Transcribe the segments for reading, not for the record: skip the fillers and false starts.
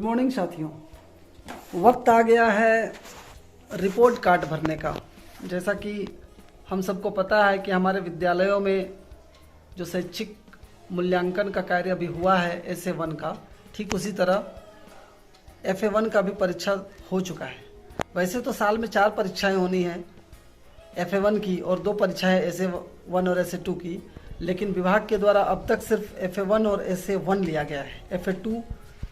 Morning साथियों, वक्त आ गया है रिपोर्ट कार्ड भरने का। जैसा कि हम सबको पता है कि हमारे विद्यालयों में जो शैक्षिक मूल्यांकन का कार्य अभी हुआ है SA1 का, ठीक उसी तरह FA1 का भी परीक्षा हो चुका है। वैसे तो साल में 4 परीक्षाएं होनी हैं FA1 की और 2 परीक्षाएं SA1 और SA2 की, लेकिन विभाग के द्वारा अब तक सिर्फ FA1 और SA1 लिया गया है। FA2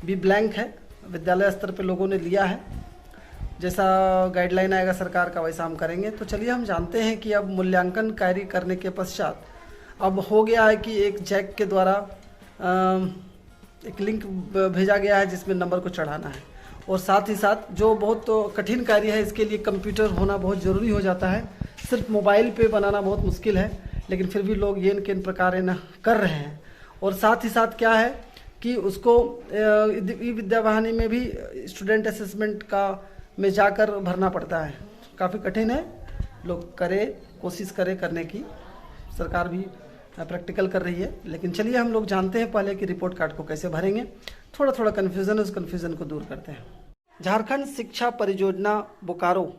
भी ब्लैंक है, विद्यालय स्तर पे लोगों ने लिया है। जैसा गाइडलाइन आएगा सरकार का वैसा हम करेंगे। तो चलिए हम जानते हैं कि अब मूल्यांकन कार्य करने के पश्चात अब हो गया है कि एक जैक के द्वारा एक लिंक भेजा गया है जिसमें नंबर को चढ़ाना है, और साथ ही साथ जो बहुत कठिन कार्य है इसके लिए कंप्यूटर होना बहुत ज़रूरी हो जाता है। सिर्फ मोबाइल पे बनाना बहुत मुश्किल है, लेकिन फिर भी लोग ये किन प्रकार न कर रहे हैं। और साथ ही साथ क्या है कि उसको ई विद्या वाहिनी में भी स्टूडेंट असेसमेंट का में जाकर भरना पड़ता है। काफ़ी कठिन है, लोग कोशिश करें करने की। सरकार भी प्रैक्टिकल कर रही है, लेकिन चलिए हम लोग जानते हैं पहले कि रिपोर्ट कार्ड को कैसे भरेंगे। थोड़ा थोड़ा कन्फ्यूज़न है, उस कन्फ्यूज़न को दूर करते हैं। झारखंड शिक्षा परियोजना बोकारो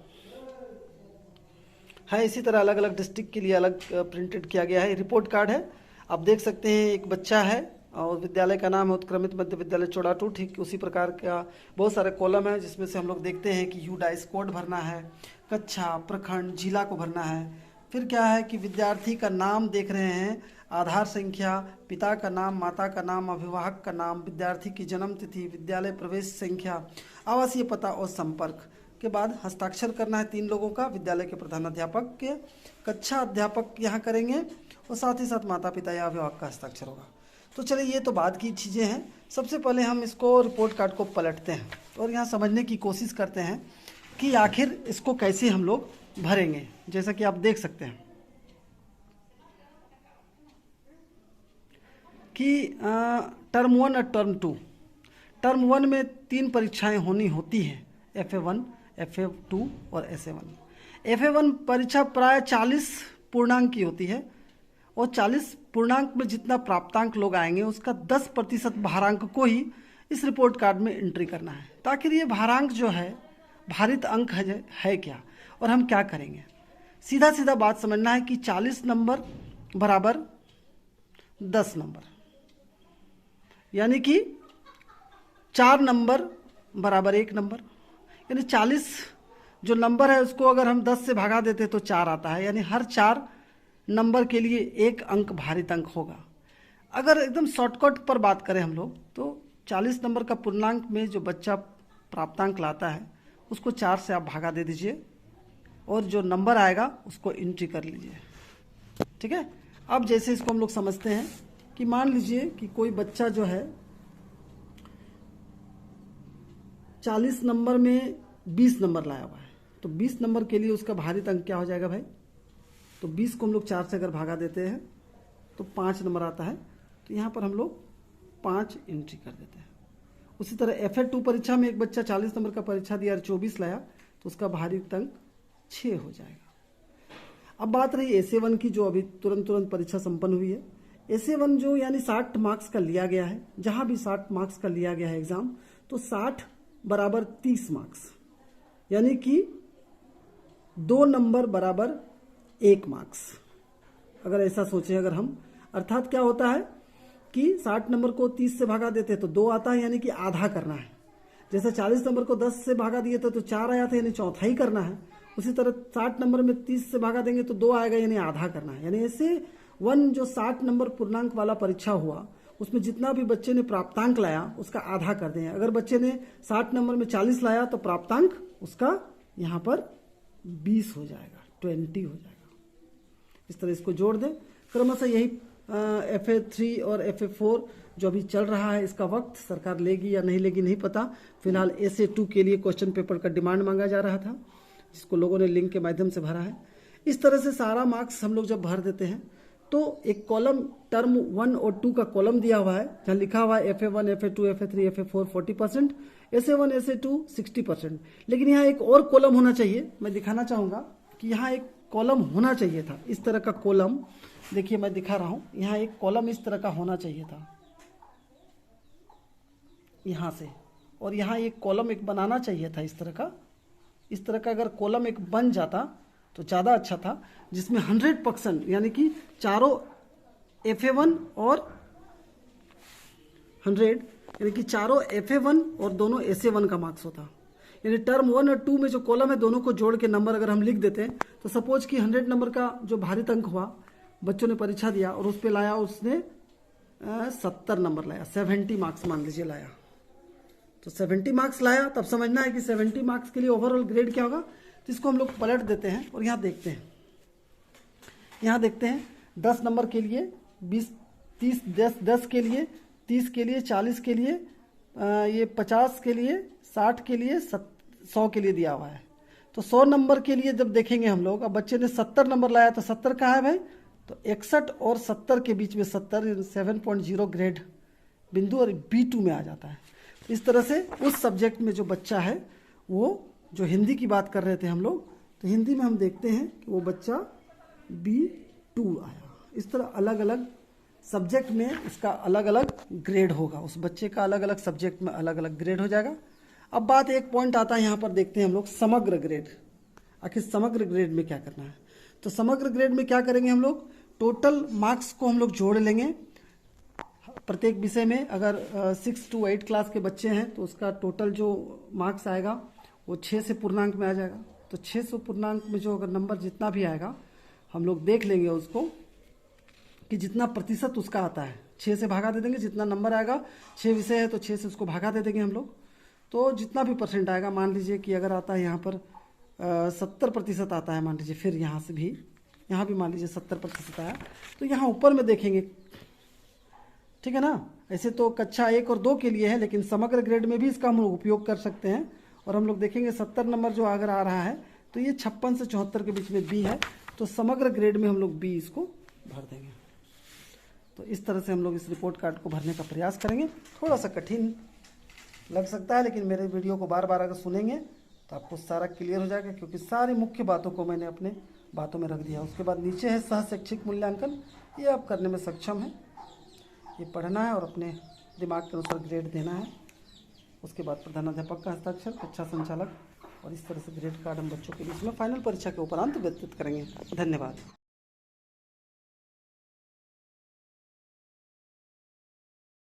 है, इसी तरह अलग अलग डिस्ट्रिक्ट के लिए अलग प्रिंटेड किया गया है। रिपोर्ट कार्ड है, आप देख सकते हैं एक बच्चा है और विद्यालय का नाम है उत्क्रमित मध्य विद्यालय चोड़ाटू। ठीक उसी प्रकार का बहुत सारे कॉलम है जिसमें से हम लोग देखते हैं कि UDICE कोड भरना है, कक्षा, प्रखंड, जिला को भरना है। फिर क्या है कि विद्यार्थी का नाम देख रहे हैं, आधार संख्या, पिता का नाम, माता का नाम, अभिभावक का नाम, विद्यार्थी की जन्म तिथि, विद्यालय प्रवेश संख्या, आवासीय पता और संपर्क के बाद हस्ताक्षर करना है 3 लोगों का, विद्यालय के प्रधानाध्यापक के, कक्षा अध्यापक यहाँ करेंगे और साथ ही साथ माता पिता या अभिभावक का हस्ताक्षर होगा। तो चलिए ये तो बाद की चीज़ें हैं। सबसे पहले हम इसको रिपोर्ट कार्ड को पलटते हैं और यहाँ समझने की कोशिश करते हैं कि आखिर इसको कैसे हम लोग भरेंगे। जैसा कि आप देख सकते हैं कि टर्म 1 और टर्म 2। टर्म 1 में 3 परीक्षाएं होनी होती हैं, FA1, FA2 और SA1। FA1 परीक्षा प्राय 40 पूर्णांक की होती है और 40 पूर्णांक में जितना प्राप्तांक लोग आएंगे उसका 10% भारांक को ही इस रिपोर्ट कार्ड में एंट्री करना है। तो आखिर ये भारांक जो है, भारित अंक है क्या और हम क्या करेंगे। सीधा सीधा बात समझना है कि 40 नंबर बराबर 10 नंबर, यानी कि 4 नंबर बराबर 1 नंबर, यानी 40 जो नंबर है उसको अगर हम 10 से भागा देते तो 4 आता है, यानी हर 4 नंबर के लिए 1 अंक भारित अंक होगा। अगर एकदम शॉर्टकट पर बात करें हम लोग तो 40 नंबर का पूर्णांक में जो बच्चा प्राप्तांक लाता है उसको 4 से आप भागा दे दीजिए और जो नंबर आएगा उसको एंट्री कर लीजिए। ठीक है। अब जैसे इसको हम लोग समझते हैं कि मान लीजिए कि कोई बच्चा जो है 40 नंबर में 20 नंबर लाया हुआ है, तो 20 नंबर के लिए उसका भारित अंक क्या हो जाएगा भाई। तो 20 को हम लोग 4 से अगर भागा देते हैं तो 5 नंबर आता है, तो यहाँ पर हम लोग 5 एंट्री कर देते हैं। उसी तरह FA2 परीक्षा में एक बच्चा 40 नंबर का परीक्षा दिया और 24 लाया, तो उसका भारित अंक 6 हो जाएगा। अब बात रही SA1 की, जो अभी तुरंत परीक्षा संपन्न हुई है। SA1 जो यानी 60 मार्क्स का लिया गया है, जहाँ भी 60 मार्क्स का लिया गया है एग्जाम, तो 60 बराबर 30 मार्क्स, यानी कि 2 नंबर बराबर 1 मार्क्स। अगर ऐसा सोचें अगर हम, अर्थात क्या होता है कि 60 नंबर को 30 से भागा देते तो 2 आता है, यानी कि आधा करना है। जैसे 40 नंबर को 10 से भागा दिए थे तो 4 आया था, यानी चौथाई करना है। उसी तरह 60 नंबर में 30 से भागा देंगे तो 2 आएगा, यानी आधा करना है। यानी SA1 जो 60 नंबर पूर्णांक वाला परीक्षा हुआ उसमें जितना भी बच्चे ने प्राप्तांक लाया उसका आधा कर दें। अगर बच्चे ने 60 नंबर में 40 लाया तो प्राप्तांक उसका यहाँ पर 20 हो जाएगा, 20 हो जाएगा। इस तरह इसको जोड़ दें। क्रमशः यही FA3 और FA4 जो अभी चल रहा है, इसका वक्त सरकार लेगी या नहीं लेगी नहीं पता। फिलहाल SA2 के लिए क्वेश्चन पेपर का डिमांड मांगा जा रहा था, जिसको लोगों ने लिंक के माध्यम से भरा है। इस तरह से सारा मार्क्स हम लोग जब भर देते हैं तो एक कॉलम टर्म 1 और 2 का कॉलम दिया हुआ है, जहाँ लिखा हुआ है FA1, FA2, FA3, FA4 40%, SA1, SA2 60%। लेकिन यहाँ एक और कॉलम होना चाहिए। मैं दिखाना चाहूँगा कि यहाँ एक कॉलम होना चाहिए था, इस तरह का कॉलम। देखिए मैं दिखा रहा हूँ, यहाँ एक कॉलम इस तरह का होना चाहिए था, यहाँ से और यहाँ एक कॉलम एक बनाना चाहिए था इस तरह का अगर कॉलम एक बन जाता तो ज़्यादा अच्छा था, जिसमें 100% यानी कि चारों FA1 और 100 यानी कि चारों FA1 और दोनों SA1 का मार्क्स होता। यानी टर्म 1 और 2 में जो कॉलम है दोनों को जोड़ के नंबर अगर हम लिख देते हैं तो सपोज कि 100 नंबर का जो भारित अंक हुआ, बच्चों ने परीक्षा दिया और उस पर लाया उसने 70 नंबर लाया, 70 मार्क्स मान लीजिए लाया, तो 70 मार्क्स लाया, तब समझना है कि 70 मार्क्स के लिए ओवरऑल ग्रेड क्या होगा। तो इसको हम लोग पलट देते हैं और यहाँ देखते हैं, 10 नंबर के लिए 20, 30, 10 के लिए, 30 के लिए, 40 के लिए, ये 50 के लिए, 60 के लिए, 100 के लिए दिया हुआ है। तो 100 नंबर के लिए जब देखेंगे हम लोग, अब बच्चे ने 70 नंबर लाया तो 70 कहाँ है भाई, तो 61 और 70 के बीच में 70 7.0 ग्रेड बिंदु और B2 में आ जाता है। इस तरह से उस सब्जेक्ट में जो बच्चा है, वो जो हिंदी की बात कर रहे थे हम लोग, तो हिंदी में हम देखते हैं कि वो बच्चा B2 आया। इस तरह अलग अलग सब्जेक्ट में इसका अलग अलग ग्रेड होगा, उस बच्चे का अलग अलग सब्जेक्ट में अलग अलग ग्रेड हो जाएगा। अब बात एक पॉइंट आता है यहाँ पर, देखते हैं हम लोग समग्र ग्रेड। आखिर समग्र ग्रेड में क्या करना है, तो समग्र ग्रेड में क्या करेंगे हम लोग, टोटल मार्क्स को हम लोग जोड़ लेंगे प्रत्येक विषय में। अगर 6 to 8 क्लास के बच्चे हैं तो उसका टोटल जो मार्क्स आएगा वो 6 से पूर्णांक में आ जाएगा। तो 6 से पूर्णांक में जो अगर नंबर जितना भी आएगा हम लोग देख लेंगे उसको कि जितना प्रतिशत उसका आता है, 6 से भागा दे देंगे, जितना नंबर आएगा, 6 विषय है तो 6 से उसको भागा दे देंगे हम लोग। तो जितना भी परसेंट आएगा, मान लीजिए कि अगर आता है यहाँ पर 70% आता है मान लीजिए, फिर यहाँ से भी, यहाँ भी मान लीजिए 70% आया, तो यहाँ ऊपर में देखेंगे, ठीक है ना। ऐसे तो कक्षा 1 और 2 के लिए है, लेकिन समग्र ग्रेड में भी इसका हम लोग उपयोग कर सकते हैं। और हम लोग देखेंगे 70 नंबर जो अगर आ रहा है तो ये 56 से 74 के बीच में B है, तो समग्र ग्रेड में हम लोग B इसको भर देंगे। तो इस तरह से हम लोग इस रिपोर्ट कार्ड को भरने का प्रयास करेंगे। थोड़ा सा कठिन लग सकता है, लेकिन मेरे वीडियो को बार बार अगर सुनेंगे तो आपको सारा क्लियर हो जाएगा, क्योंकि सारी मुख्य बातों को मैंने अपने बातों में रख दिया। उसके बाद नीचे है सह शैक्षिक मूल्यांकन, ये आप करने में सक्षम है, ये पढ़ना है और अपने दिमाग के अनुसार ग्रेड देना है। उसके बाद प्रधानाध्यापक का हस्ताक्षर, कक्षा संचालक, और इस तरह से ग्रेड कार्ड हम बच्चों के बीच में फाइनल परीक्षा के उपरांत व्यतीत करेंगे। धन्यवाद।